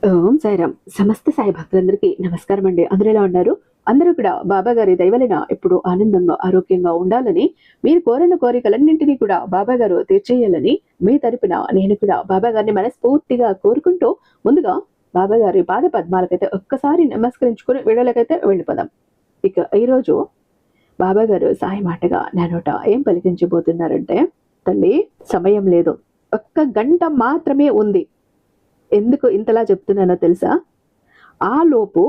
ఓం సాయిరామ్. సమస్త సాయి భక్తులందరికీ నమస్కారం అండి. అందరూ ఎలా ఉన్నారు? అందరూ కూడా బాబా గారి దయవలన ఎప్పుడు ఆనందంగా ఆరోగ్యంగా ఉండాలని, మీరు కోరిన కోరికలన్నింటినీ కూడా బాబా గారు తీర్చేయాలని మీ తరపున నేను కూడా బాబా గారిని మనస్ఫూర్తిగా కోరుకుంటూ, ముందుగా బాబా గారి పాద పద్మాలకైతే ఒక్కసారి నమస్కరించుకుని వీడియోలకైతే వెళ్ళిపోదాం. ఇక ఈరోజు బాబా గారు సాయి మాటగా నా నోట ఏం పలికించబోతున్నారంటే, తల్లి సమయం లేదు, ఒక్క గంట మాత్రమే ఉంది. ఎందుకు ఇంతలా చెప్తున్నానో తెలుసా? ఆ లోపు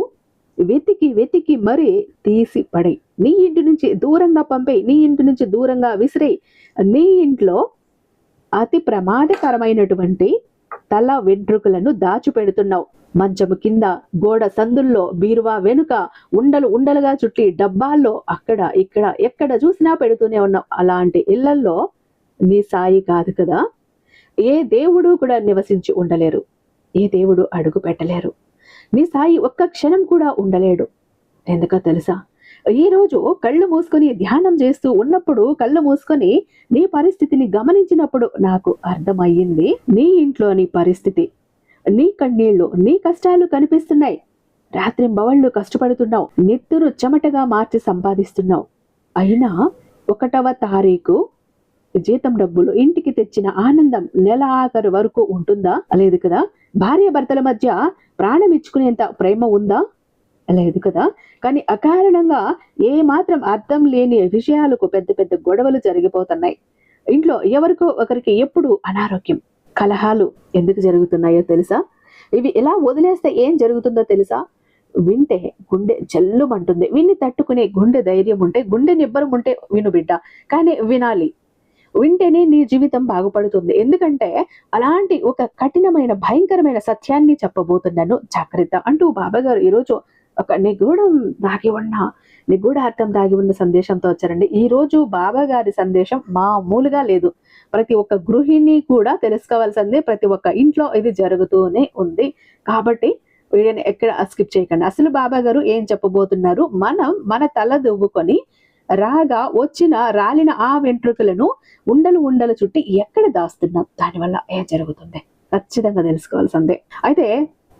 వెతికి వెతికి మరీ తీసి పడై, నీ ఇంటి నుంచి దూరంగా పంపేయి, నీ ఇంటి నుంచి దూరంగా విసిరేయి. నీ ఇంట్లో అతి ప్రమాదకరమైనటువంటి తల వెంట్రుకలను దాచిపెడుతున్నావు. మంచము కింద, గోడ సందుల్లో, బీరువా వెనుక, ఉండలు ఉండలుగా చుట్టి డబ్బాల్లో అక్కడ ఇక్కడ ఎక్కడ చూసినా పెడుతూనే ఉన్నావు. అలాంటి ఇళ్లల్లో నీ సాయి కాదు కదా. ఏ దేవుడు కూడా నివసించి ఉండలేరు, ఏ దేవుడు అడుగు పెట్టలేరు. నీ సాయి ఒక్క క్షణం కూడా ఉండలేడు. ఎందుకో తెలుసా? ఈరోజు కళ్ళు మూసుకొని ధ్యానం చేస్తూ ఉన్నప్పుడు, కళ్ళు మూసుకొని నీ పరిస్థితిని గమనించినప్పుడు నాకు అర్థమయ్యింది. నీ ఇంట్లోని పరిస్థితి, నీ కన్నీళ్లు, నీ కష్టాలు కనిపిస్తున్నాయి. రాత్రింబవళ్ళు కష్టపడుతున్నావు, నెత్తురు చెమటగా మార్చి సంపాదిస్తున్నావు. అయినా 1వ తారీఖు జీతం డబ్బులు ఇంటికి తెచ్చిన ఆనందం నెల ఆఖరు వరకు ఉంటుందా? లేదు కదా. భార్య భర్తల మధ్య ప్రాణం ఇచ్చుకునేంత ప్రేమ ఉందా? లేదు కదా. కానీ అకారణంగా ఏ మాత్రం అర్థం లేని విషయాలకు పెద్ద పెద్ద గొడవలు జరిగిపోతున్నాయి. ఇంట్లో ఎవరికో ఒకరికి ఎప్పుడు అనారోగ్యం, కలహాలు ఎందుకు జరుగుతున్నాయో తెలుసా? ఇవి ఎలా వదిలేస్తే ఏం జరుగుతుందో తెలుసా? వింటే గుండె జల్లుమంటుంది. విని తట్టుకునే గుండె ధైర్యం ఉంటే, గుండె నిబ్బరం ఉంటే విను బిడ్డ. కానీ వినాలి, వింటేనే నీ జీవితం బాగుపడుతుంది. ఎందుకంటే అలాంటి ఒక కఠినమైన భయంకరమైన సత్యాన్ని చెప్పబోతున్నాను, జాగ్రత్త అంటూ బాబా గారు ఈరోజు ఒక నిగూఢార్థం దాగి ఉన్న సందేశంతో వచ్చారండి. ఈ రోజు బాబా గారి సందేశం మామూలుగా లేదు. ప్రతి ఒక్క గృహిణి కూడా తెలుసుకోవాల్సిందే. ప్రతి ఒక్క ఇంట్లో ఇది జరుగుతూనే ఉంది. కాబట్టి వీడియోని ఎక్కడ స్కిప్ చేయకండి. అసలు బాబా గారు ఏం చెప్పబోతున్నారు? మనం మన తల దువ్వుకొని రాలిన ఆ వెంట్రుకలను ఉండలు ఉండలు చుట్టి ఎక్కడ దాస్తున్నాం, దానివల్ల ఏం జరుగుతుంది ఖచ్చితంగా తెలుసుకోవాల్సిందే. అయితే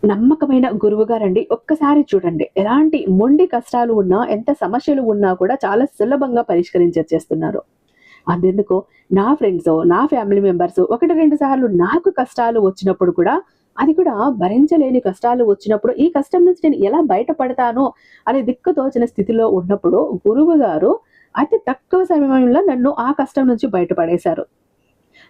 నమ్మకమైన గురువు గారండి, ఒక్కసారి చూడండి. ఎలాంటి మొండి కష్టాలు ఉన్నా, ఎంత సమస్యలు ఉన్నా కూడా చాలా సులభంగా పరిష్కరించేస్తున్నారు. అంతెందుకు, నా ఫ్రెండ్స్, నా ఫ్యామిలీ మెంబర్స్ 1-2 సార్లు నాకు కష్టాలు వచ్చినప్పుడు కూడా, అది కూడా భరించలేని కష్టాలు వచ్చినప్పుడు, ఈ కష్టం నుంచి నేను ఎలా బయటపడతాను అనే దిక్కుతోచిన స్థితిలో ఉన్నప్పుడు గురువు గారు అతి తక్కువ సమయంలో నన్ను ఆ కష్టం నుంచి బయటపడేశారు.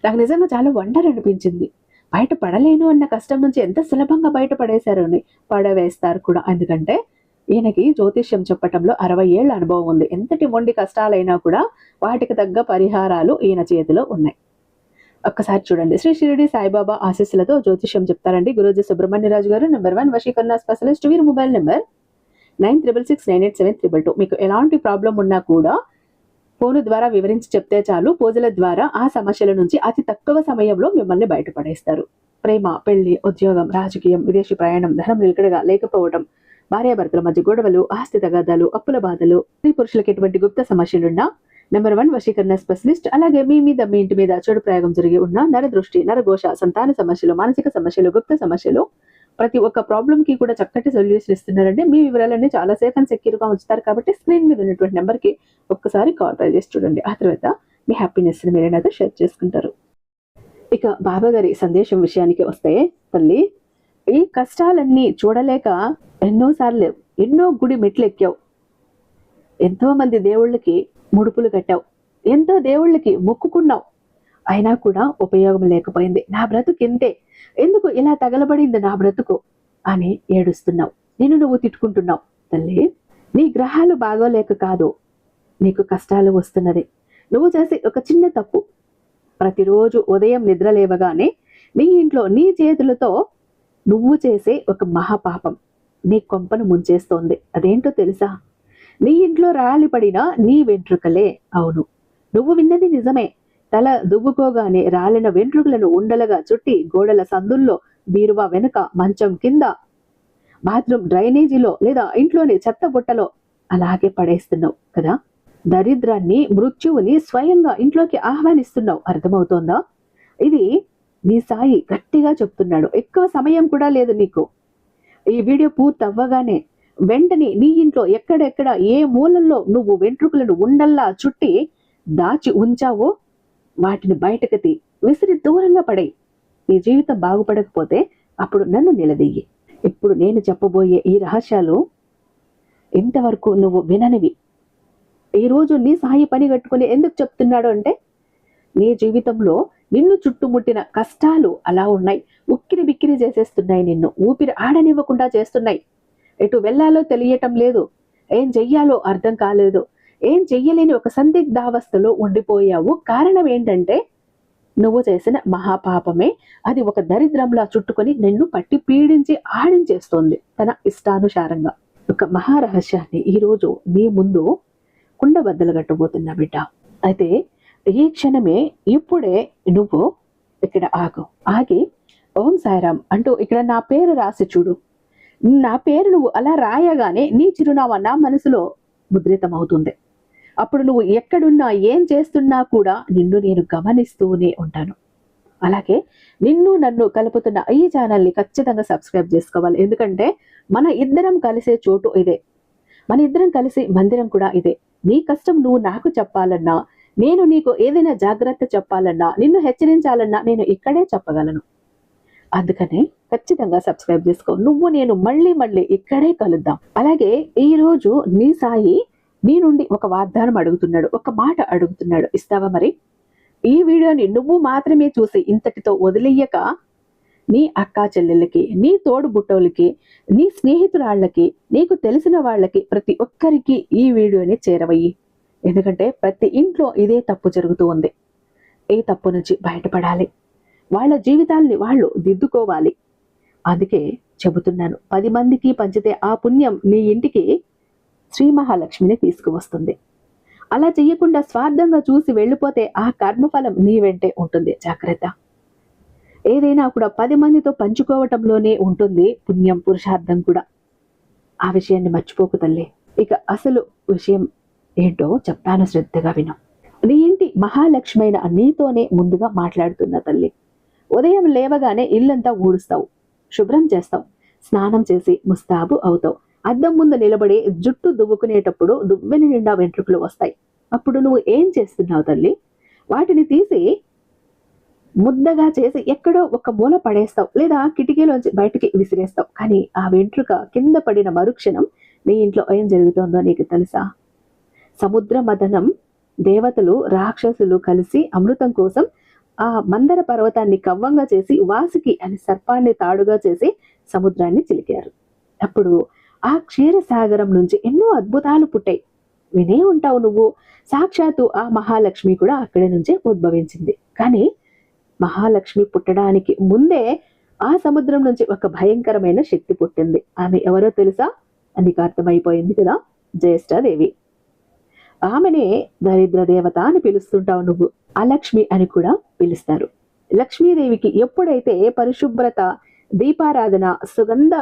నాకు నిజంగా చాలా వండర్ అనిపించింది. బయటపడలేను అన్న కష్టం నుంచి ఎంత సులభంగా బయటపడేశారు అని. పడవేస్తారు కూడా. ఎందుకంటే ఈయనకి జ్యోతిష్యం చెప్పటంలో 60 ఏళ్ల అనుభవం ఉంది. ఎంతటి మొండి కష్టాలైనా కూడా వాటికి తగ్గ పరిహారాలు ఈయన చేతిలో ఉన్నాయి. ఒక్కసారి చూడండి. శ్రీ షిరిడి సాయిబాబా ఆశీస్సులతో జ్యోతిష్యం చెప్తారండి గురూజీ సుబ్రహ్మణ్యరాజు గారు. నెంబర్ 1 వశీకరణ స్పెషలిస్ట్. వీరి మొబైల్ నెంబర్ 96698732. మీకు ఎలాంటి ప్రాబ్లం ఉన్నా కూడా ఫోను ద్వారా వివరించి చెప్తే చాలు. పూజల ద్వారా ఆ సమస్యల నుంచి అతి తక్కువ సమయంలో మిమ్మల్ని బయటపడేస్తారు. ప్రేమ, పెళ్లి, ఉద్యోగం, రాజకీయం, విదేశీ ప్రయాణం, ధనం నిలకడగా లేకపోవడం, భార్యాభర్తల మధ్య గొడవలు, ఆస్తి తగాదాలు, అప్పుల బాధలు, స్త్రీ పురుషులకు ఎటువంటి గుప్త సమస్యలున్నా నెంబర్ 1 వశీకరణ స్పెషలిస్ట్. అలాగే మీ మీద, మీ ఇంటి మీద చెడు ప్రయోగం జరిగి ఉన్న నరదృష్టి, నరఘోష, సంతాన సమస్యలు, మానసిక సమస్యలు, గుప్త సమస్యలు, ప్రతి ఒక్క ప్రాబ్లం కి కూడా చక్కటి సొల్యూషన్ ఇస్తున్నారండి. మీ వివరాలన్నీ చాలా సేఫ్ అండ్ సెక్యూర్ గా ఉంచుతారు. కాబట్టి స్క్రీన్ మీద ఉన్నటువంటి నెంబర్ కి ఒక్కసారి కాల్ ట్రై చేసి చూడండి. ఆ తర్వాత మీ హ్యాపీనెస్ ని మీరేనాతో షేర్ చేసుకుంటారు. ఇక బాబా గారి సందేశం విషయానికి వస్తే, తల్లి, ఈ కష్టాలన్నీ చూడలేక ఎన్నోసార్లు ఎన్నో గుడి మెట్లు ఎక్కావు, ఎంతో మంది దేవుళ్ళకి ముడుపులు కట్టావు, ఎంతో దేవుళ్ళకి మొక్కుకున్నావు. అయినా కూడా ఉపయోగం లేకపోయింది. నా బ్రతుకు ఇంతే, ఎందుకు ఇలా తగలబడింది నా బ్రతుకు అని ఏడుస్తున్నావు. నేను నువ్వు తిట్టుకుంటున్నావు. తల్లి, నీ గ్రహాలు బాగోలేక కాదు నీకు కష్టాలు వస్తున్నది. నువ్వు చేసే ఒక చిన్న తప్పు. ప్రతిరోజు ఉదయం నిద్ర లేవగానే నీ ఇంట్లో నీ చేతులతో నువ్వు చేసే ఒక మహాపాపం నీ కొంపను ముంచేస్తోంది. అదేంటో తెలుసా? నీ ఇంట్లో రాలిపడిన నీ వెంట్రుకలే. అవును, నువ్వు విన్నది నిజమే. తల దువ్వుకోగానే రాలిన వెంట్రుకలను ఉండలుగా చుట్టి గోడల సందుల్లో, బీరువా వెనుక, మంచం కింద, బాత్రూమ్ డ్రైనేజీలో లేదా ఇంట్లోని చెత్త బుట్టలో అలాగే పడేస్తున్నావు కదా. దరిద్రాన్ని, మృత్యువుని స్వయంగా ఇంట్లోకి ఆహ్వానిస్తున్నావు. అర్థమవుతోందా? ఇది నీ సాయి గట్టిగా చెప్తున్నాడు. ఎక్కువ సమయం కూడా లేదు నీకు. ఈ వీడియో పూర్తి అవ్వగానే వెంటనే నీ ఇంట్లో ఎక్కడెక్కడ ఏ మూలల్లో నువ్వు వెంట్రుకలను ఉండల్లా చుట్టి దాచి ఉంచావో వాటిని బయటకు తీ, విసిరి దూరంగా పడేయి. నీ జీవితం బాగుపడకపోతే అప్పుడు నన్ను నిలదీయి. ఇప్పుడు నేను చెప్పబోయే ఈ రహస్యాలు ఇంతవరకు నువ్వు విననివి. ఈరోజు నీ సాయి పని కట్టుకుని ఎందుకు చెప్తున్నాడు అంటే, నీ జీవితంలో నిన్ను చుట్టుముట్టిన కష్టాలు అలా ఉన్నాయి. ఉక్కిరి బిక్కిరి చేసేస్తున్నాయి, నిన్ను ఊపిరి ఆడనివ్వకుండా చేస్తున్నాయి. ఎటు వెళ్ళాలో తెలియటం లేదు, ఏం చెయ్యాలో అర్థం కాలేదు, ఏం చెయ్యలేని ఒక సందిగ్ధావస్థలో ఉండిపోయావు. కారణం ఏంటంటే నువ్వు చేసిన మహాపాపమే. అది ఒక దరిద్రంలా చుట్టుకొని నిన్ను పట్టి పీడించి ఆడించేస్తోంది తన ఇష్టానుసారంగా. ఒక మహారహస్యాన్ని ఈరోజు నీ ముందు కుండబద్దలు కట్టబోతున్నా బిడ్డ. అయితే ఈ క్షణమే ఇప్పుడే నువ్వు ఇక్కడ ఆగి ఓం సాయిరామ్ అంటూ ఇక్కడ నా పేరు రాసి చూడు. నా పేరు నువ్వు అలా రాయగానే నీ చిరునామా నా మనసులో ముద్రితం అవుతుంది. అప్పుడు నువ్వు ఎక్కడున్నా ఏం చేస్తున్నా కూడా నిన్ను నేను గమనిస్తూనే ఉంటాను. అలాగే నిన్ను నన్ను కలుపుతున్న ఈ ఛానల్ని ఖచ్చితంగా సబ్స్క్రైబ్ చేసుకోవాలి. ఎందుకంటే మన ఇద్దరం కలిసే చోటు ఇదే, మన ఇద్దరం కలిసి మందిరం కూడా ఇదే. నీ కష్టం నువ్వు నాకు చెప్పాలన్నా, నేను నీకు ఏదైనా జాగ్రత్త చెప్పాలన్నా, నిన్ను హెచ్చరించాలన్నా నేను ఇక్కడే చెప్పగలను. అందుకనే ఖచ్చితంగా సబ్స్క్రైబ్ చేసుకో. నువ్వు నేను మళ్ళీ మళ్ళీ ఇక్కడే కలుద్దాం. అలాగే ఈ రోజు నీ సాయి నీ నుండి ఒక వాగ్దానం అడుగుతున్నాడు, ఒక మాట అడుగుతున్నాడు. ఇస్తావా మరి? ఈ వీడియోని నువ్వు మాత్రమే చూసి ఇంతటితో వదిలేయక నీ అక్కా చెల్లెళ్ళకి, నీ తోడు బుట్టోళ్ళకి, నీ స్నేహితురాళ్ళకి, నీకు తెలిసిన వాళ్ళకి, ప్రతి ఒక్కరికి ఈ వీడియోని చేరవయ్యి. ఎందుకంటే ప్రతి ఇంట్లో ఇదే తప్పు జరుగుతూ ఉంది. ఈ తప్పు నుంచి బయటపడాలి, వాళ్ళ జీవితాల్ని వాళ్ళు దిద్దుకోవాలి. అందుకే చెబుతున్నాను, 10 మందికి పంచితే ఆ పుణ్యం నీ ఇంటికి శ్రీ మహాలక్ష్మిని తీసుకువస్తుంది. అలా చెయ్యకుండా స్వార్థంగా చూసి వెళ్ళిపోతే ఆ కర్మఫలం నీ వెంటే ఉంటుంది. జాగ్రత్త. ఏదైనా కూడా 10 మందితో పంచుకోవటంలోనే ఉంటుంది పుణ్యం, పురుషార్థం కూడా. ఆ విషయాన్ని మర్చిపోకు తల్లి. ఇక అసలు విషయం ఏంటో చెప్తాను, శ్రద్ధగా విను. నీ ఇంటి మహాలక్ష్మైన నీతోనే ముందుగా మాట్లాడుతున్న తల్లి. ఉదయం లేవగానే ఇల్లంతా ఊడుస్తావు, శుభ్రం చేస్తావు, స్నానం చేసి ముస్తాబు అవుతావు. అద్దం ముందు నిలబడి జుట్టు దువ్వుకునేటప్పుడు దువ్వెన నిండా వెంట్రుకలు వస్తాయి. అప్పుడు నువ్వు ఏం చేస్తున్నావు తల్లి? వాటిని తీసి ముద్దగా చేసి ఎక్కడో ఒక మూల పడేస్తావు, లేదా కిటికీలోంచి బయటికి విసిరేస్తావు. కానీ ఆ వెంట్రుక కింద పడిన మరుక్షణం నీ ఇంట్లో ఏం జరుగుతుందో నీకు తెలుసా? సముద్ర మదనం, దేవతలు రాక్షసులు కలిసి అమృతం కోసం ఆ మందర పర్వతాన్ని కవ్వంగా చేసి వాసుకి అని సర్పాన్ని తాడుగా చేసి సముద్రాన్ని చిలికారు. అప్పుడు ఆ క్షీరసాగరం నుంచి ఎన్నో అద్భుతాలు పుట్టాయి. వినే ఉంటావు నువ్వు. సాక్షాత్తు ఆ మహాలక్ష్మి కూడా అక్కడి నుంచే ఉద్భవించింది. కానీ మహాలక్ష్మి పుట్టడానికి ముందే ఆ సముద్రం నుంచి ఒక భయంకరమైన శక్తి పుట్టింది. ఆమె ఎవరో తెలుసా? నీకు అర్థమైపోయింది కదా, జ్యేష్ఠాదేవి. ఆమెనే దరిద్ర దేవత అని పిలుస్తుంటావు నువ్వు. అలక్ష్మి అని కూడా పిలుస్తారు. లక్ష్మీదేవికి ఎప్పుడైతే పరిశుభ్రత, దీపారాధన, సుగంధ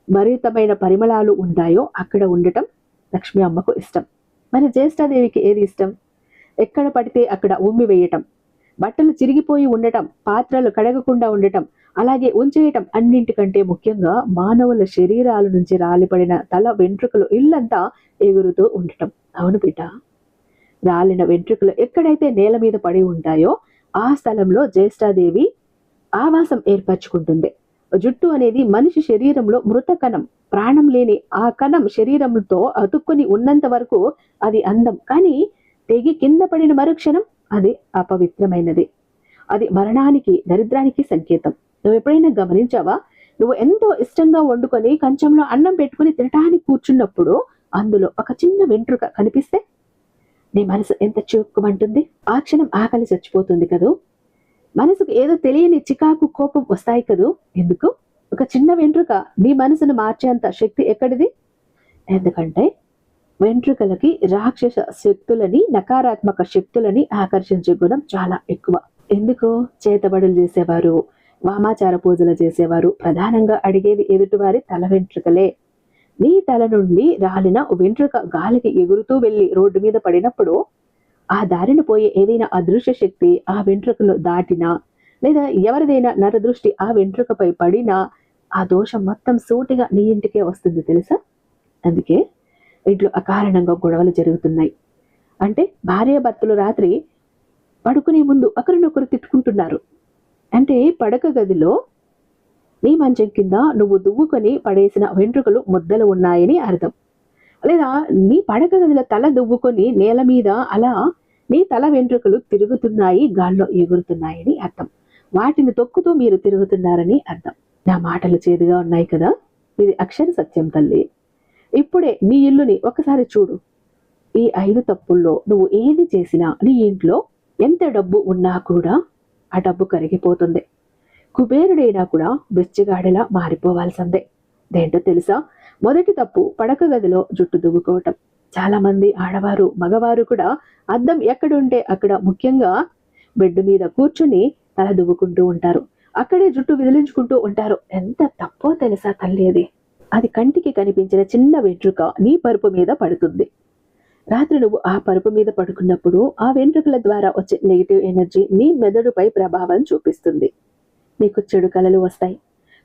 భరితమైన పరిమళాలు ఉంటాయో అక్కడ ఉండటం లక్ష్మీ అమ్మకు ఇష్టం. మరి జ్యేష్ఠాదేవికి ఏది ఇష్టం? ఎక్కడ పడితే అక్కడ ఉమ్మి వేయటం, బట్టలు చిరిగిపోయి ఉండటం, పాత్రలు కడగకుండా ఉండటం, అలాగే ఉంచేయటం. అన్నింటికంటే ముఖ్యంగా మానవుల శరీరాల నుంచి రాలిపడిన తల వెంట్రుకలు ఇల్లంతా ఎగురుతూ ఉండటం. అవును బిడ్డ, రాలిన వెంట్రుకలు ఎక్కడైతే నేల మీద పడి ఉంటాయో ఆ స్థలంలో జ్యేష్ఠాదేవి ఆవాసం ఏర్పరచుకుంటుంది. జుట్టు అనేది మనిషి శరీరంలో మృత కణం, ప్రాణం లేని ఆ కణం శరీరంతో అతుక్కుని ఉన్నంత వరకు అది అందం. కానీ తెగి కింద పడిన మరుక్షణం అది అపవిత్రమైనది. అది మరణానికి, దరిద్రానికి సంకేతం. నువ్వు ఎప్పుడైనా గమనించావా? నువ్వు ఎంతో ఇష్టంగా వండుకొని కంచంలో అన్నం పెట్టుకుని తినటానికి కూర్చున్నప్పుడు అందులో ఒక చిన్న వెంట్రుక కనిపిస్తే నీ మనసు ఎంత చిక్కుమంటుంది. ఆ క్షణం ఆకలి చచ్చిపోతుంది కదూ. మనసుకు ఏదో తెలియని చికాకు, కోపం వస్తాయి కదూ. ఎందుకు? ఒక చిన్న వెంట్రుక నీ మనసును మార్చేంత శక్తి ఎక్కడిది? ఎందుకంటే వెంట్రుకలకి రాక్షస శక్తులని, నకారాత్మక శక్తులని ఆకర్షించే గుణం చాలా ఎక్కువ. ఎందుకు? చేతబడులు చేసేవారు, వామాచార పూజలు చేసేవారు ప్రధానంగా అడిగేది ఎదుటివారి తల వెంట్రుకలే. నీ తల నుండి రాలిన వెంట్రుక గాలికి ఎగురుతూ వెళ్ళి రోడ్డు మీద పడినప్పుడు ఆ దారిన పోయే ఏదైనా అదృశ్య శక్తి ఆ వెంట్రుకను దాటినా, లేదా ఎవరిదైనా నరదృష్టి ఆ వెంట్రుకపై పడినా ఆ దోషం మొత్తం సూటిగా నీ ఇంటికే వస్తుంది తెలుసా. అందుకే ఇంట్లో అకారణంగా గొడవలు జరుగుతున్నాయి. అంటే భార్యాభర్తలు రాత్రి పడుకునే ముందు ఒకరినొకరు తిట్టుకుంటున్నారు. అంటే పడక గదిలో నీ మంచం కింద నువ్వు దువ్వుకొని పడేసిన వెంట్రుకలు ముద్దలు ఉన్నాయని అర్థం. లేదా నీ పడక గదిలో తల దువ్వుకొని నేల మీద అలా నీ తల వెంట్రుకలు తిరుగుతున్నాయి, గాల్లో ఎగురుతున్నాయని అర్థం. వాటిని తొక్కుతూ మీరు తిరుగుతున్నారని అర్థం. నా మాటలు చేదుగా ఉన్నాయి కదా, ఇది అక్షర సత్యం తల్లి. ఇప్పుడే నీ ఇల్లుని ఒకసారి చూడు. ఈ 5 తప్పుల్లో నువ్వు ఏది చేసినా నీ ఇంట్లో ఎంత డబ్బు ఉన్నా కూడా ఆ డబ్బు కరిగిపోతుంది. కుబేరుడైనా కూడా బిచ్చగాడిలా మారిపోవాల్సిందే. దేంటో తెలుసా? మొదటి తప్పు పడక గదిలో జుట్టు దువ్వుకోవటం. చాలా మంది ఆడవారు మగవారు కూడా అద్దం ఎక్కడుంటే అక్కడ, ముఖ్యంగా బెడ్ మీద కూర్చుని తల దువ్వుకుంటూ ఉంటారు. అక్కడే జుట్టు విదిలించుకుంటూ ఉంటారు. ఎంత తప్పో తెలుసా తల్లి అది. అది కంటికి కనిపించిన చిన్న వెంట్రుక నీ పరుపు మీద పడుతుంది. రాత్రి నువ్వు ఆ పరుపు మీద పడుకున్నప్పుడు ఆ వెంట్రుకల ద్వారా వచ్చే నెగిటివ్ ఎనర్జీ నీ మెదడుపై ప్రభావం చూపిస్తుంది. నీకు చెడు కలలు వస్తాయి.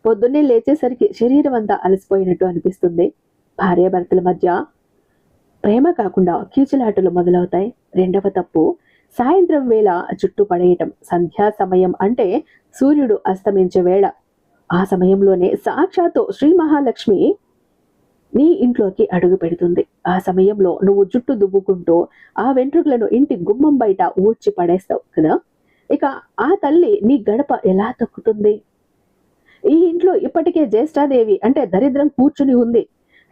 పొద్దున్నే లేచేసరికి శరీరం అంతా అలసిపోయినట్టు అనిపిస్తుంది. భార్యాభర్తల మధ్య ప్రేమ కాకుండా కీచులాటలు మొదలవుతాయి. రెండవ తప్పు, సాయంత్రం వేళ జుట్టు పడేయటం. సంధ్యా సమయం అంటే సూర్యుడు అస్తమించే వేళ. ఆ సమయంలోనే సాక్షాత్తు శ్రీ మహాలక్ష్మి నీ ఇంట్లోకి అడుగు పెడుతుంది. ఆ సమయంలో నువ్వు జుట్టు దువ్వుకుంటూ ఆ వెంట్రుకలను ఇంటి గుమ్మం బయట ఊడ్చి పడేస్తావు కదా. ఇక ఆ తల్లి నీ గడప ఎలా తొక్కుతుంది? ఈ ఇంట్లో ఇప్పటికే జ్యేష్ఠాదేవి అంటే దరిద్రం కూర్చుని ఉంది,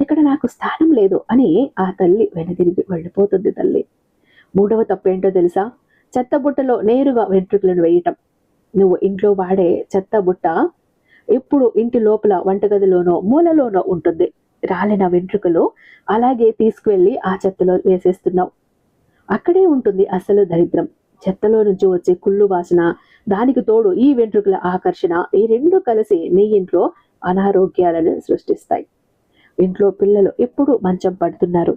ఇక్కడ నాకు స్థానం లేదు అని ఆ తల్లి వెనుదిరిగి వెళ్ళిపోతుంది తల్లి. మూడవ తప్పేంటో తెలుసా? చెత్త బుట్టలో నేరుగా వెంట్రుకలను వేయటం. నువ్వు ఇంట్లో వాడే చెత్త బుట్ట ఇప్పుడు ఇంటి లోపల వంటగదిలోనో మూలలోనో ఉంటుంది. రాలిన వెంట్రుకలు అలాగే తీసుకువెళ్ళి ఆ చెత్తలో వేసేస్తున్నావు. అక్కడే ఉంటుంది అసలు దరిద్రం. చెత్తలో నుంచి వచ్చే కుళ్ళు వాసన, దానికి తోడు ఈ వెంట్రుకల ఆకర్షణ, ఈ రెండు కలిసి నీ ఇంట్లో అనారోగ్యాలను సృష్టిస్తాయి. ఇంట్లో పిల్లలు ఎప్పుడు మంచం పడుతున్నారు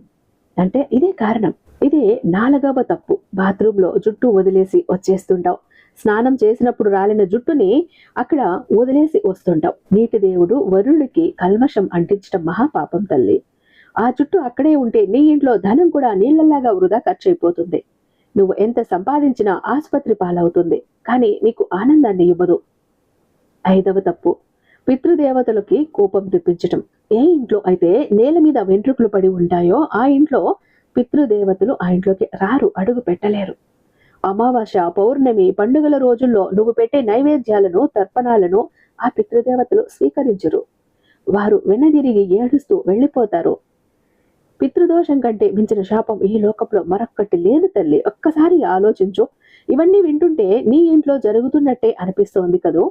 అంటే ఇదే కారణం. ఇదే 4వ తప్పు. బాత్రూంలో జుట్టు వదిలేసి వచ్చేస్తుంటావు. స్నానం చేసినప్పుడు రాలిన జుట్టుని అక్కడ వదిలేసి వస్తుంటావు. నీటి దేవుడు వరుణుడికి కల్మషం అంటించడం మహాపాపం తల్లి. ఆ జుట్టు అక్కడే ఉంటే నీ ఇంట్లో ధనం కూడా నీళ్లలాగా వృధా ఖర్చు అయిపోతుంది. నువ్వు ఎంత సంపాదించినా ఆసుపత్రి పాలవుతుంది, కానీ నీకు ఆనందాన్ని ఇవ్వదు. 5వ తప్పు, పితృదేవతలకి కోపం తెప్పించటం. ఏ ఇంట్లో అయితే నేల మీద వెంట్రుకలు పడి ఉంటాయో ఆ ఇంట్లో పితృదేవతలు ఆ ఇంట్లోకి రారు, అడుగు పెట్టలేరు. అమావాస్య, పౌర్ణమి, పండుగల రోజుల్లో నువ్వు పెట్టే నైవేద్యాలను, తర్పణాలను ఆ పితృదేవతలు స్వీకరించరు. వారు వెనదిరిగి ఏడుస్తూ వెళ్ళిపోతారు. పితృదోషం కంటే మించిన శాపం ఈ లోకంలో మరొక్కటి లేదు తల్లి. ఒక్కసారి ఆలోచించు. ఇవన్నీ వింటుంటే నీ ఇంట్లో జరుగుతున్నట్టే అనిపిస్తోంది కదూ.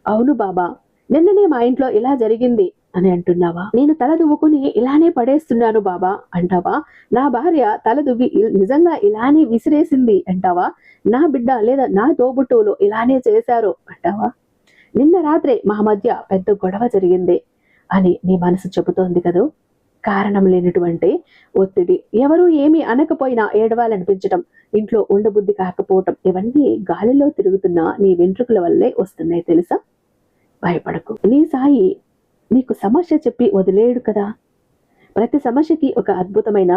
అవును బాబా, నిన్ననే మా ఇంట్లో ఇలా జరిగింది అని అంటున్నావా? నేను తల దువ్వుకుని ఇలానే పడేస్తున్నాను బాబా అంటావా? నా భార్య తల దువ్వి నిజంగా ఇలానే విసిరేసింది అంటావా? నా బిడ్డ లేదా నా తోబుట్టువులు ఇలానే చేశారు అంటావా? నిన్న రాత్రే మా మధ్య పెద్ద గొడవ జరిగింది అని నీ మనసు చెబుతోంది కదూ. కారణం లేనటువంటి ఒత్తిడి, ఎవరు ఏమీ అనకపోయినా ఏడవాలనిపించటం, ఇంట్లో ఉండబుద్ధి కాకపోవటం, ఇవన్నీ గాలిలో తిరుగుతున్న నీ వెంట్రుకల వల్లే వస్తున్నాయి తెలుసా. భయపడకు. నీ సాయి నీకు సమస్య చెప్పి వదిలేడు కదా. ప్రతి సమస్యకి ఒక అద్భుతమైన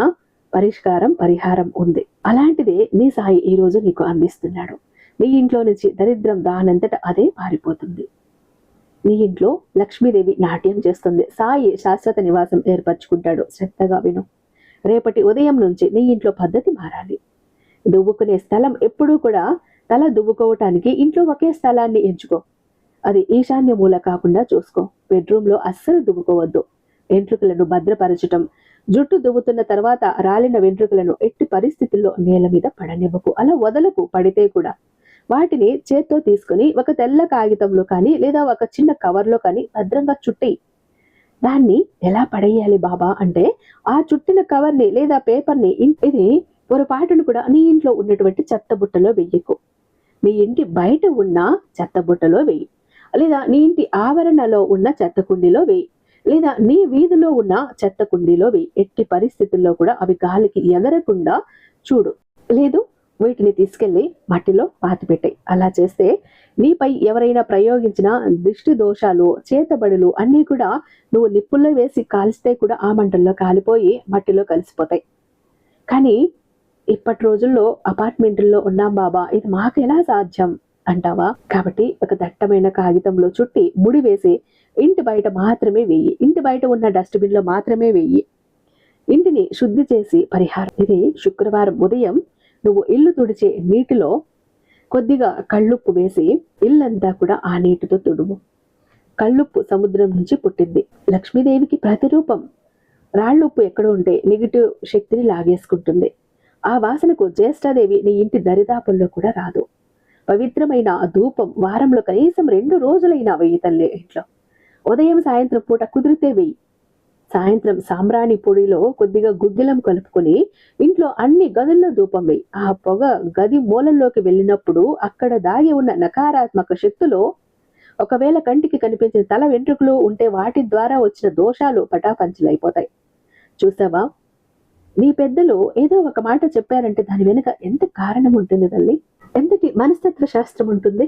పరిహారం ఉంది. అలాంటిదే నీ సాయి ఈ రోజు నీకు అందిస్తున్నాడు. నీ ఇంట్లో నుంచి దరిద్రం దానంతట అదే పారిపోతుంది. నీ ఇంట్లో లక్ష్మీదేవి నాట్యం చేస్తుంది. సాయి శాశ్వత నివాసం ఏర్పరచుకుంటాడు. శ్రద్ధగా విను. రేపటి ఉదయం నుంచి నీ ఇంట్లో పద్ధతి మారాలి. దువ్వుకునే స్థలం ఎప్పుడూ కూడా తల దువ్వుకోవటానికి ఇంట్లో ఒకే స్థలాన్ని ఎంచుకో. అది ఈశాన్య మూల కాకుండా చూసుకో. బెడ్రూమ్లో అస్సలు దువ్వుకోవద్దు. వెంట్రుకలను భద్రపరచటం. జుట్టు దువ్వుతున్న తర్వాత రాలిన వెంట్రుకలను ఎట్టి పరిస్థితుల్లో నేల మీద పడనివ్వకు. అలా వదలకు. పడితే కూడా వాటిని చేత్తో తీసుకుని ఒక తెల్ల కాగితంలో కానీ లేదా ఒక చిన్న కవర్లో కానీ భద్రంగా చుట్టేయి. దాన్ని ఎలా పడేయాలి బాబా అంటే, ఆ చుట్టిన కవర్ని లేదా పేపర్ని ఇది పొరపాటును కూడా నీ ఇంట్లో ఉన్నటువంటి చెత్త బుట్టలో వెయ్యకు. నీ ఇంటి బయట ఉన్న చెత్త బుట్టలో వెయ్యి, లేదా నీ ఇంటి ఆవరణలో ఉన్న చెత్త కుండీలో వేయి, లేదా నీ వీధిలో ఉన్న చెత్త కుండీలో వేయి. ఎట్టి పరిస్థితుల్లో కూడా అవి గాలికి ఎగరకుండా చూడు. లేదు వీటిని తీసుకెళ్లి మట్టిలో పాతిపెట్టాయి. అలా చేస్తే నీపై ఎవరైనా ప్రయోగించిన దిష్టి దోషాలు, చేతబడులు అన్నీ కూడా నువ్వు నిప్పుల్లో వేసి కాల్స్తే కూడా ఆ మంటల్లో కాలిపోయి మట్టిలో కలిసిపోతాయి. కానీ ఇప్పటి రోజుల్లో అపార్ట్మెంట్లో ఉన్నాం బాబా, ఇది మాకు ఎలా సాధ్యం అంటావా? కాబట్టి ఒక దట్టమైన కాగితంలో చుట్టి ముడి వేసి ఇంటి బయట మాత్రమే వెయ్యి. ఇంటి బయట ఉన్న డస్ట్బిన్ లో మాత్రమే వెయ్యి. ఇంటిని శుద్ధి చేసి పరిహారం. ఇది శుక్రవారం ఉదయం నువ్వు ఇల్లు తుడిచే నీటిలో కొద్దిగా కళ్ళుప్పు వేసి ఇల్లంతా కూడా ఆ నీటితో తుడుము. కళ్ళుప్పు సముద్రం నుంచి పుట్టింది, లక్ష్మీదేవికి ప్రతిరూపం. రాళ్ళుప్పు ఎక్కడ ఉంటే నెగిటివ్ శక్తిని లాగేసుకుంటుంది. ఆ వాసనకు జ్యేష్ఠాదేవి నీ ఇంటి దరిదాపుల్లో కూడా రాదు. పవిత్రమైన ధూపం వారంలో కనీసం 2 రోజులైనా వెయ్యి తల్లి ఇంట్లో. ఉదయం సాయంత్రం పూట కుదిరితే వెయ్యి. సాయంత్రం సాంబ్రాణి పొడిలో కొద్దిగా గుగ్గిలం కలుపుకొని ఇంట్లో అన్ని గదుల్లో ధూపం వేయి. ఆ పొగ గది మూలల్లోకి వెళ్ళినప్పుడు అక్కడ దాగి ఉన్న నకారాత్మక శక్తులు, ఒకవేళ కంటికి కనిపించిన తల వెంట్రుకలు ఉంటే వాటి ద్వారా వచ్చిన దోషాలు పటాపంచలైపోతాయి. చూసావా, నీ పెద్దలు ఏదో ఒక మాట చెప్పారంటే దాని వెనుక ఎంత కారణం ఉంటుంది తల్లి, ఎంతటి మనస్తత్వ శాస్త్రం ఉంటుంది.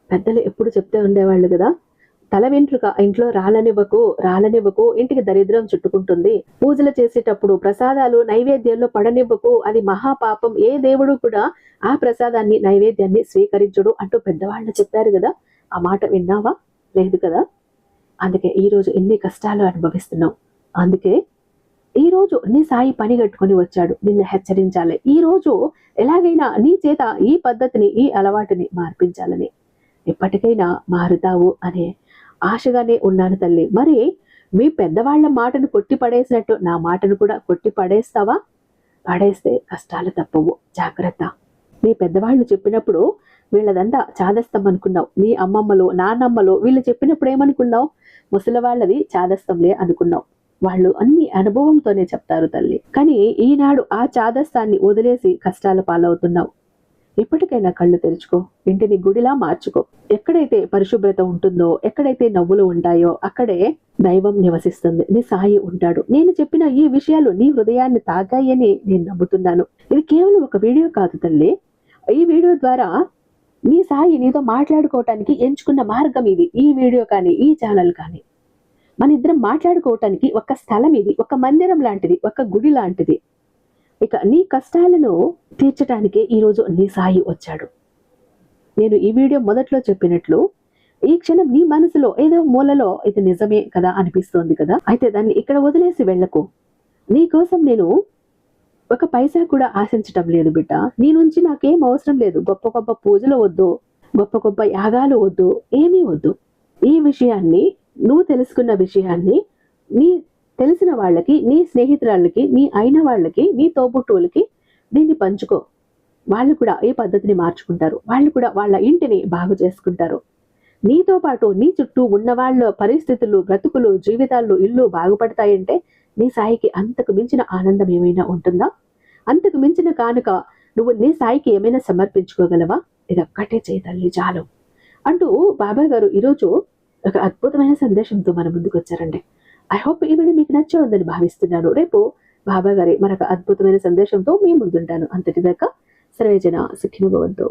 పెద్దలు ఎప్పుడు చెప్తే ఉండేవాళ్ళు కదా, తల వెంట్రుక ఇంట్లో రాలనివ్వకు, ఇంటికి దరిద్రం చుట్టుకుంటుంది. పూజలు చేసేటప్పుడు ప్రసాదాలు నైవేద్యంలో పడనివ్వకు, అది మహాపాపం. ఏ దేవుడు కూడా ఆ ప్రసాదాన్ని నైవేద్యాన్ని స్వీకరించుడు అంటూ పెద్దవాళ్ళు చెప్పారు కదా. ఆ మాట విన్నావా? లేదు కదా. అందుకే ఈరోజు ఎన్ని కష్టాలు అనుభవిస్తున్నావు. అందుకే ఈరోజు నీ సాయి పని కట్టుకొని వచ్చాడు నిన్ను హెచ్చరించాలి. ఈరోజు ఎలాగైనా నీ చేత ఈ పద్ధతిని, ఈ అలవాటుని మార్పించాలని. ఎప్పటికైనా మారుతావు అనే ఆశగానే ఉన్నాను తల్లి. మరి మీ పెద్దవాళ్ల మాటను కొట్టి పడేసినట్టు నా మాటను కూడా కొట్టి పడేస్తావా? పడేస్తే కష్టాలు తప్పవు, జాగ్రత్త. నీ పెద్దవాళ్ళు చెప్పినప్పుడు వీళ్ళదంతా చాదస్తం అనుకున్నావు. నీ అమ్మమ్మలు, నాన్నమ్మలు వీళ్ళు చెప్పినప్పుడు ఏమనుకున్నావు? ముసలివాళ్ళది చాదస్తంలే అనుకున్నావు. వాళ్ళు అన్ని అనుభవంతోనే చెప్తారు తల్లి. కానీ ఈనాడు ఆ చాదస్తాన్ని వదిలేసి కష్టాల పాలవుతున్నావు. ఇప్పటికైనా కళ్ళు తెరుచుకో, ఇంటిని గుడిలా మార్చుకో. ఎక్కడైతే పరిశుభ్రత ఉంటుందో, ఎక్కడైతే నవ్వులు ఉంటాయో అక్కడే దైవం నివసిస్తుంది, నీ సాయి ఉంటాడు. నేను చెప్పిన ఈ విషయాలు నీ హృదయాన్ని తాగాయని నేను నమ్ముతున్నాను. ఇది కేవలం ఒక వీడియో కాదు తల్లి. ఈ వీడియో ద్వారా నీ సాయి నీతో మాట్లాడుకోవటానికి ఎంచుకున్న మార్గం ఇది. ఈ వీడియో కానీ, ఈ ఛానల్ కానీ మన ఇద్దరం మాట్లాడుకోవటానికి ఒక స్థలం ఇది, ఒక మందిరం లాంటిది, ఒక గుడి లాంటిది. ఇక నీ కష్టాలను తీర్చడానికే ఈరోజు నీ సాయి వచ్చాడు. నేను ఈ వీడియో మొదట్లో చెప్పినట్లు ఈ క్షణం నీ మనసులో ఏదో మూలలో ఇది నిజమే కదా అనిపిస్తోంది కదా, అయితే దాన్ని ఇక్కడ వదిలేసి వెళ్ళకు. నీ కోసం నేను ఒక పైసా కూడా ఆశించటం లేదు బిడ్డ. నీ నుంచి నాకేం అవసరం లేదు. గొప్ప గొప్ప పూజలు వద్దు, గొప్ప గొప్ప యాగాలు వద్దు, ఏమీ వద్దు. ఈ విషయాన్ని, నువ్వు తెలుసుకున్న విషయాన్ని నీ తెలిసిన వాళ్ళకి, నీ స్నేహితురాళ్ళకి, నీ అయిన వాళ్ళకి, నీ తోబుట్టువులకి దీన్ని పంచుకో. వాళ్ళు కూడా ఈ పద్ధతిని మార్చుకుంటారు. వాళ్ళు కూడా వాళ్ళ ఇంటిని బాగు చేసుకుంటారు. నీతో పాటు నీ చుట్టూ ఉన్న వాళ్ళ పరిస్థితులు, బ్రతుకులు, జీవితాలు, ఇల్లు బాగుపడతాయంటే నీ సాయికి అంతకు మించిన ఆనందం ఏమైనా ఉంటుందా? అంతకు మించిన కానుక నువ్వు నీ సాయికి ఏమైనా సమర్పించుకోగలవా? ఇదొక్కటే చేయి తల్లి చాలు అంటూ బాబా గారు ఈరోజు ఒక అద్భుతమైన సందేశంతో మన ముందుకు వచ్చారండి. ఐ హోప్ ఈ వీడియో మీకు నచ్చే ఉందని భావిస్తున్నాను. రేపు బాబా గారి మరొక అద్భుతమైన సందేశంతో మీ ముందుంటాను. అంతటిదాకా సర్వేజన సుఖినో భవంతు.